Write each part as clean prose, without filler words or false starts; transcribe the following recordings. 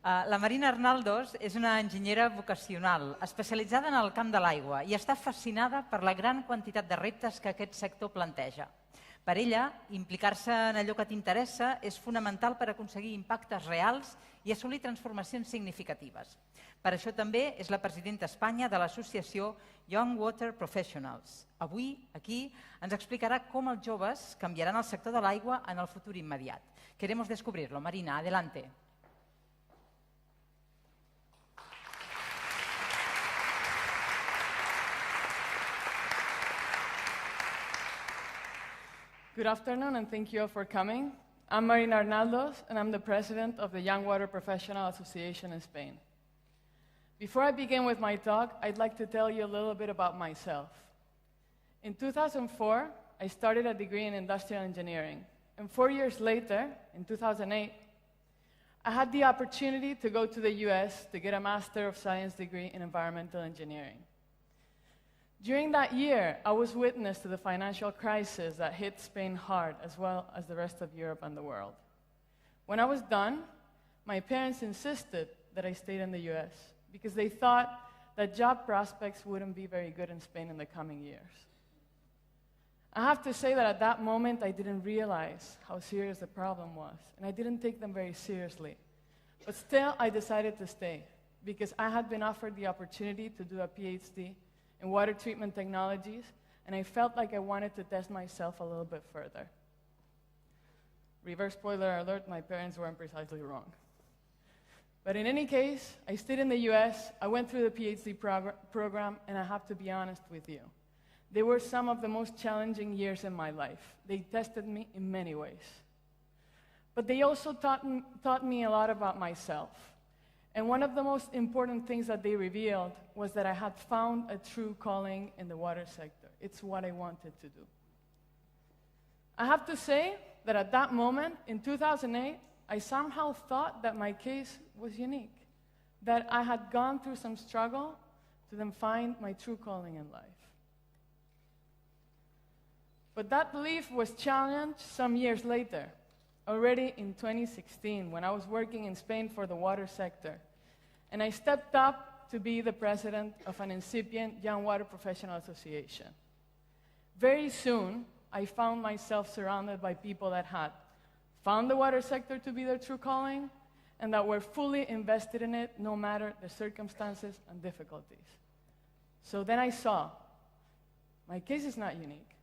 La Marina Arnaldos és una enginyera vocacional, especialitzada en el camp de l'aigua i està fascinada per la gran quantitat de reptes que aquest sector planteja. Per ella, implicar-se en allò que t'interessa és fonamental per aconseguir impactes reals i assolir transformacions significatives. Per això també és la presidenta a Espanya de l'associació Young Water Professionals. Avui, aquí, ens explicarà com els joves canviaran el sector de l'aigua en el futur immediat. Queremos descubrirlo. Marina, adelante. Good afternoon, and thank you all for coming. I'm Marina Arnaldos, and I'm the president of the Young Water Professional Association in Spain. Before I begin with my talk, I'd like to tell you a little bit about myself. In 2004, I started a degree in industrial engineering, and 4 years later, in 2008, I had the opportunity to go to the US to get a Master of Science degree in environmental engineering. During that year, I was witness to the financial crisis that hit Spain hard, as well as the rest of Europe and the world. When I was done, my parents insisted that I stayed in the US because they thought that job prospects wouldn't be very good in Spain in the coming years. I have to say that at that moment, I didn't realize how serious the problem was, and I didn't take them very seriously. But still, I decided to stay because I had been offered the opportunity to do a PhD in water treatment technologies, and I felt like I wanted to test myself a little bit further. Reverse spoiler alert, my parents weren't precisely wrong. But in any case, I stayed in the US, I went through the PhD program, and I have to be honest with you. They were some of the most challenging years in my life. They tested me in many ways. But they also taught me a lot about myself. And one of the most important things that they revealed was that I had found a true calling in the water sector. It's what I wanted to do. I have to say that at that moment, in 2008, I somehow thought that my case was unique, that I had gone through some struggle to then find my true calling in life. But that belief was challenged some years later, already in 2016, when I was working in Spain for the water sector. And I stepped up to be the president of an incipient Young Water Professional Association. Very soon, I found myself surrounded by people that had found the water sector to be their true calling and that were fully invested in it no matter the circumstances and difficulties. So then I saw, my case is not unique.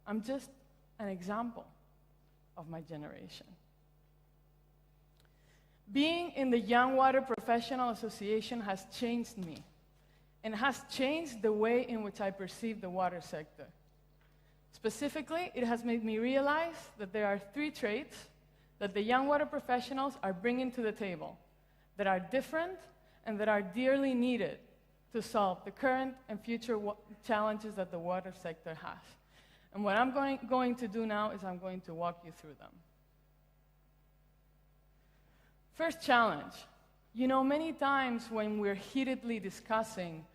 I'm just an example of my generation. Being in the Young Water Professional Association has changed me and has changed the way in which I perceive the water sector. Specifically, it has made me realize that there are 3 traits that the young water professionals are bringing to the table that are different and that are dearly needed to solve the current and future challenges that the water sector has. And what I'm going to do now is I'm going to walk you through them. First challenge. You know, many times when we're heatedly discussing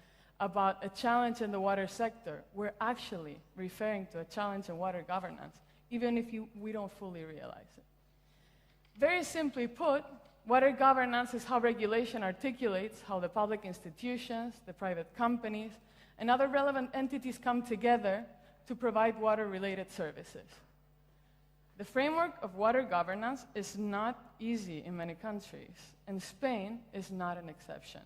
about a challenge in the water sector, we're actually referring to a challenge in water governance, even if we don't fully realize it. Very simply put, water governance is how regulation articulates how the public institutions, the private companies, and other relevant entities come together to provide water-related services. The framework of water governance is not easy in many countries, and Spain is not an exception.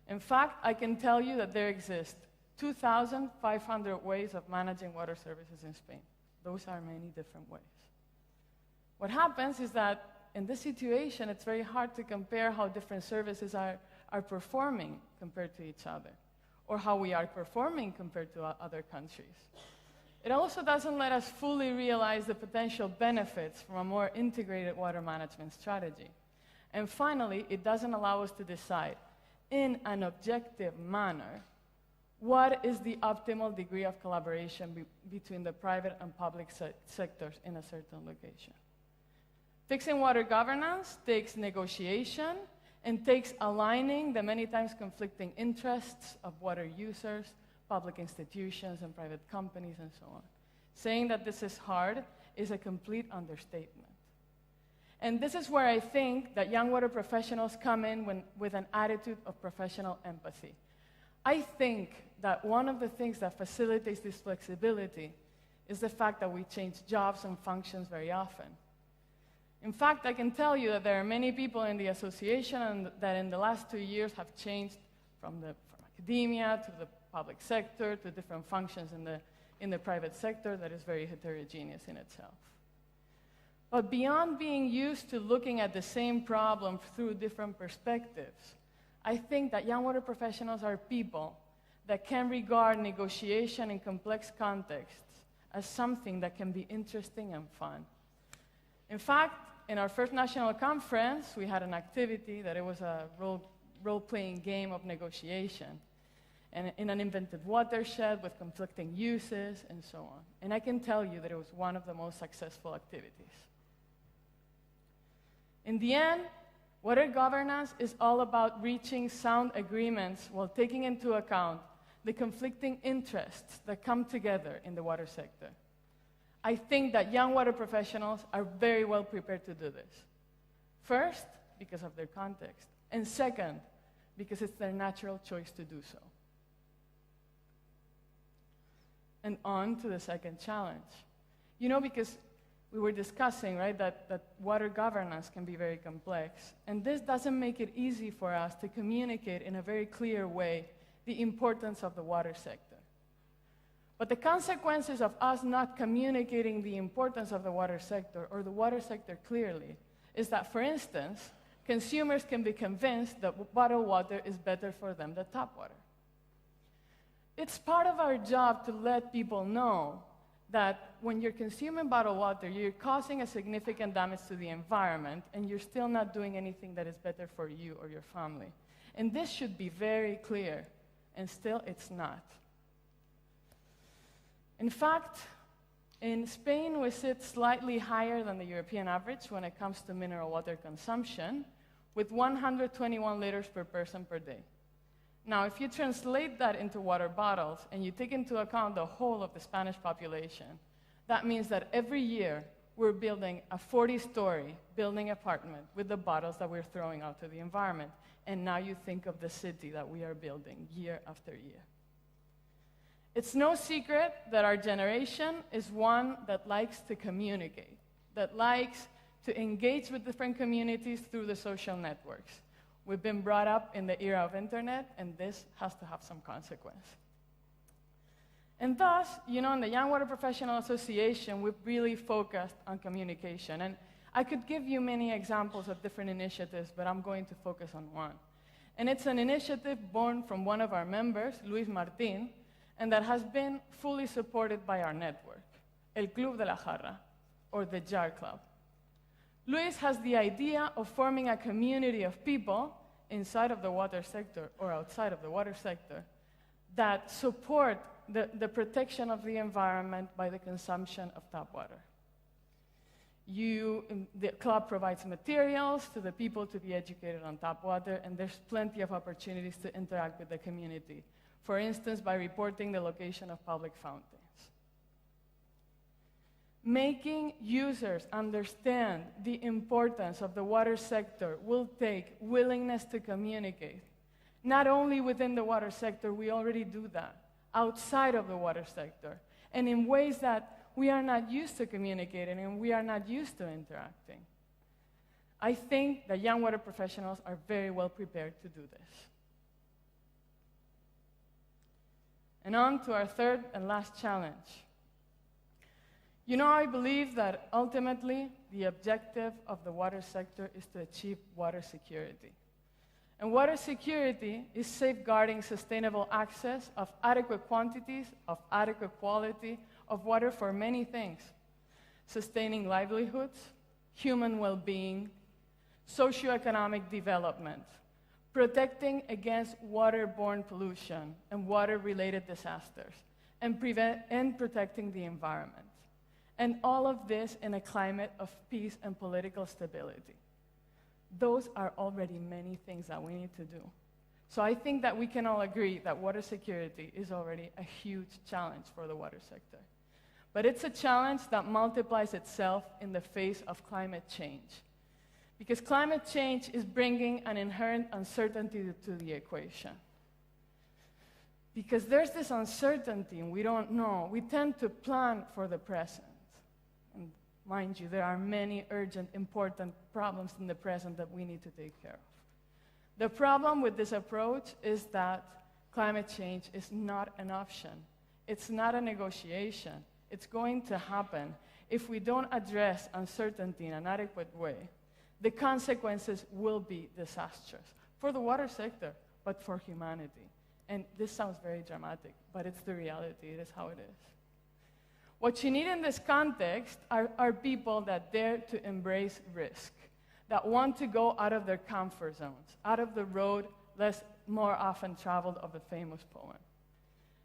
In fact, I can tell you that there exist 2,500 ways of managing water services in Spain. Those are many different ways. What happens is that in this situation, it's very hard to compare how different services are performing compared to each other, or how we are performing compared to other countries. It also doesn't let us fully realize the potential benefits from a more integrated water management strategy. And finally, it doesn't allow us to decide in an objective manner what is the optimal degree of collaboration between the private and public sectors in a certain location. Fixing water governance takes negotiation and takes aligning the many times conflicting interests of water users, public institutions, and private companies, and so on. Saying that this is hard is a complete understatement. And this is where I think that young water professionals come in with an attitude of professional empathy. I think that one of the things that facilitates this flexibility is the fact that we change jobs and functions very often. In fact, I can tell you that there are many people in the association that in the last 2 years have changed from academia to the public sector to different functions in the private sector that is very heterogeneous in itself. But beyond being used to looking at the same problem through different perspectives, I think that young water professionals are people that can regard negotiation in complex contexts as something that can be interesting and fun. In fact, in our first national conference, we had an activity that it was a role-playing game of negotiation, and in an invented watershed with conflicting uses and so on. And I can tell you that it was one of the most successful activities. In the end, water governance is all about reaching sound agreements while taking into account the conflicting interests that come together in the water sector. I think that young water professionals are very well prepared to do this. First, because of their context, and second, because it's their natural choice to do so. And on to the second challenge. You know, because we were discussing, right, that water governance can be very complex, and this doesn't make it easy for us to communicate in a very clear way the importance of the water sector. But the consequences of us not communicating the importance of the water sector or the water sector clearly is that, for instance, consumers can be convinced that bottled water is better for them than tap water. It's part of our job to let people know that when you're consuming bottled water, you're causing a significant damage to the environment, and you're still not doing anything that is better for you or your family. And this should be very clear, and still it's not. In fact, in Spain, we sit slightly higher than the European average when it comes to mineral water consumption, with 121 liters per person per day. Now, if you translate that into water bottles and you take into account the whole of the Spanish population, that means that every year we're building a 40-story building apartment with the bottles that we're throwing out to the environment. And now you think of the city that we are building year after year. It's no secret that our generation is one that likes to communicate, that likes to engage with different communities through the social networks. We've been brought up in the era of internet, and this has to have some consequence. And thus, you know, in the Young Water Professional Association, we've really focused on communication. And I could give you many examples of different initiatives, but I'm going to focus on one. And it's an initiative born from one of our members, Luis Martin, and that has been fully supported by our network, El Club de la Jarra, or the Jar Club. Luis has the idea of forming a community of people inside of the water sector or outside of the water sector that support the protection of the environment by the consumption of tap water. The club provides materials to the people to be educated on tap water, and there's plenty of opportunities to interact with the community. For instance, by reporting the location of public fountains. Making users understand the importance of the water sector will take willingness to communicate. Not only within the water sector, we already do that, outside of the water sector, and in ways that we are not used to communicating and we are not used to interacting. I think that young water professionals are very well prepared to do this. And on to our third and last challenge. You know, I believe that ultimately the objective of the water sector is to achieve water security. And water security is safeguarding sustainable access of adequate quantities, of adequate quality of water for many things. Sustaining livelihoods, human well-being, socioeconomic development, protecting against waterborne pollution and water-related disasters, and protecting the environment. And all of this in a climate of peace and political stability. Those are already many things that we need to do. So I think that we can all agree that water security is already a huge challenge for the water sector. But it's a challenge that multiplies itself in the face of climate change. Because climate change is bringing an inherent uncertainty to the equation. Because there's this uncertainty and we don't know, we tend to plan for the present. And mind you, there are many urgent, important problems in the present that we need to take care of. The problem with this approach is that climate change is not an option. It's not a negotiation. It's going to happen. If we don't address uncertainty in an adequate way, the consequences will be disastrous for the water sector, but for humanity. And this sounds very dramatic, but it's the reality. It is how it is. What you need in this context are people that dare to embrace risk, that want to go out of their comfort zones, out of the road more often traveled of the famous poem.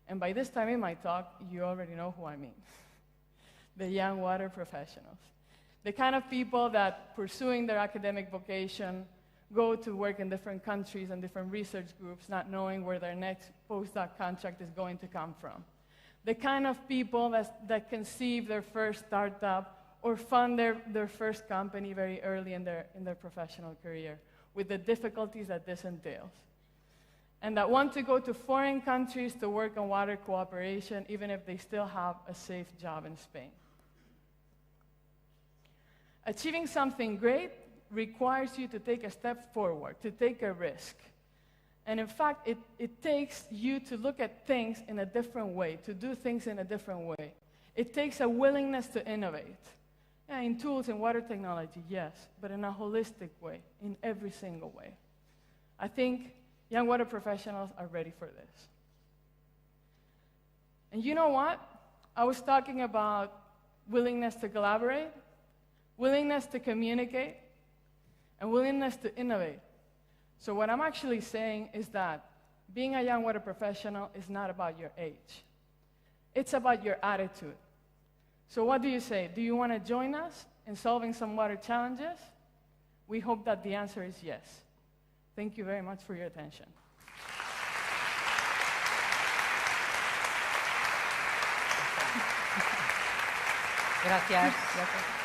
And by this time in my talk, you already know who I mean. The young water professionals. The kind of people that, pursuing their academic vocation, go to work in different countries and different research groups, not knowing where their next postdoc contract is going to come from. The kind of people that conceive their first startup or fund their first company very early in their professional career, with the difficulties that this entails. And that want to go to foreign countries to work on water cooperation, even if they still have a safe job in Spain. Achieving something great requires you to take a step forward, to take a risk. And in fact, it takes you to look at things in a different way, to do things in a different way. It takes a willingness to innovate. Yeah, in tools, in water technology, yes, but in a holistic way, in every single way. I think young water professionals are ready for this. And you know what? I was talking about willingness to collaborate, willingness to communicate, and willingness to innovate. So what I'm actually saying is that being a young water professional is not about your age. It's about your attitude. So what do you say? Do you want to join us in solving some water challenges? We hope that the answer is yes. Thank you very much for your attention. Gracias.